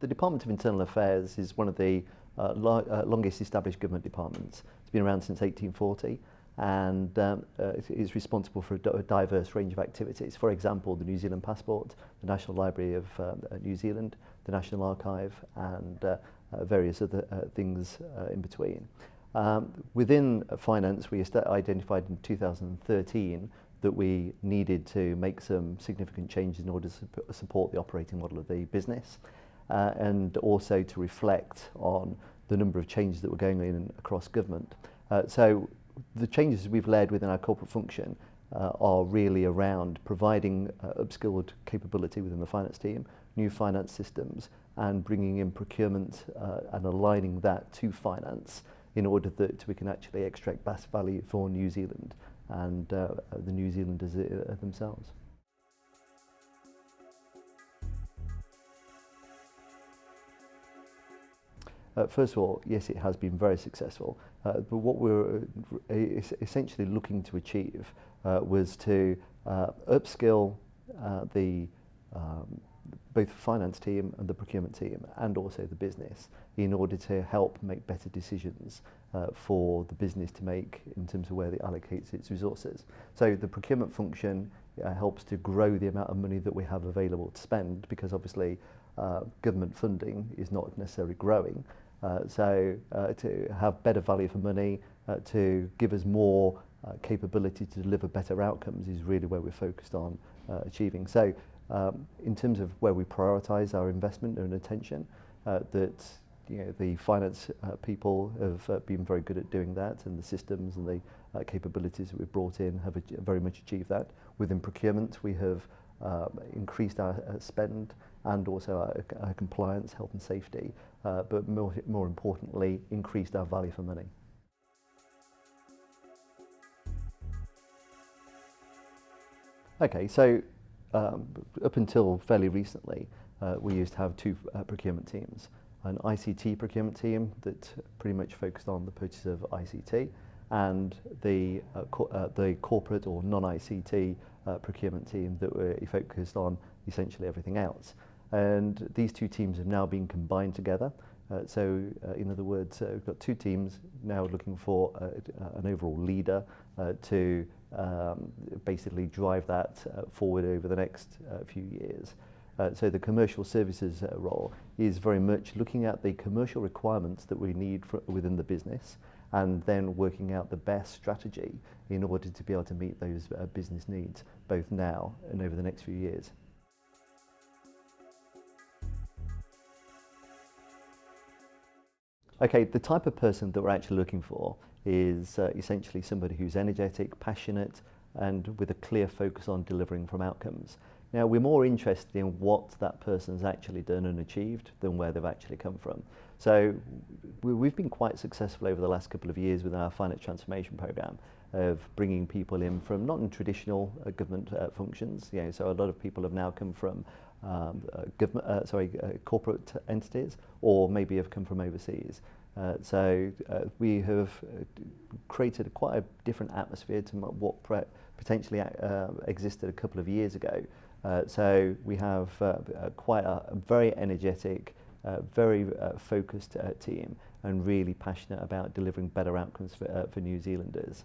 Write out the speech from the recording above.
The Department of Internal Affairs is one of the longest established government departments. It's been around since 1840 and is responsible for a diverse range of activities. For example, the New Zealand Passport, the National Library of New Zealand, the National Archive and various other things in between. Within finance, we identified in 2013 that we needed to make some significant changes in order to support the operating model of the business and also to reflect on the number of changes that were going on across government. So the changes we've led within our corporate function are really around providing upskilled capability within the finance team, new finance systems, and bringing in procurement and aligning that to finance in order that we can actually extract best value for New Zealand and the New Zealanders themselves. First of all, yes, it has been very successful, but what we're essentially looking to achieve was to upskill both the finance team and the procurement team and also the business in order to help make better decisions for the business to make in terms of where it allocates its resources. So the procurement function helps to grow the amount of money that we have available to spend, because obviously government funding is not necessarily growing. So to have better value for money, to give us more capability to deliver better outcomes is really where we're focused on achieving. So in terms of where we prioritise our investment and attention, that the finance people have been very good at doing that, and the systems and the capabilities that we've brought in have very much achieved that. Within procurement, we have increased our spend and also our compliance, health and safety, but more importantly, increased our value for money. Okay, so up until fairly recently, we used to have two procurement teams. An ICT procurement team that pretty much focused on the purchase of ICT, and the corporate or non-ICT procurement team that were focused on essentially everything else. And these two teams have now been combined together. So in other words, we've got two teams now looking for an overall leader to basically drive that forward over the next few years. So the commercial services role is very much looking at the commercial requirements that we need within the business, and then working out the best strategy in order to be able to meet those business needs, both now and over the next few years. Okay, the type of person that we're actually looking for is essentially somebody who's energetic, passionate, and with a clear focus on delivering from outcomes. Now, we're more interested in what that person's actually done and achieved than where they've actually come from. So we've been quite successful over the last couple of years with our finance transformation program of bringing people in from not in traditional government functions. So a lot of people have now come from corporate entities, or maybe have come from overseas. So we have created quite a different atmosphere to what potentially existed a couple of years ago. So we have quite a very energetic, very focused team, and really passionate about delivering better outcomes for New Zealanders.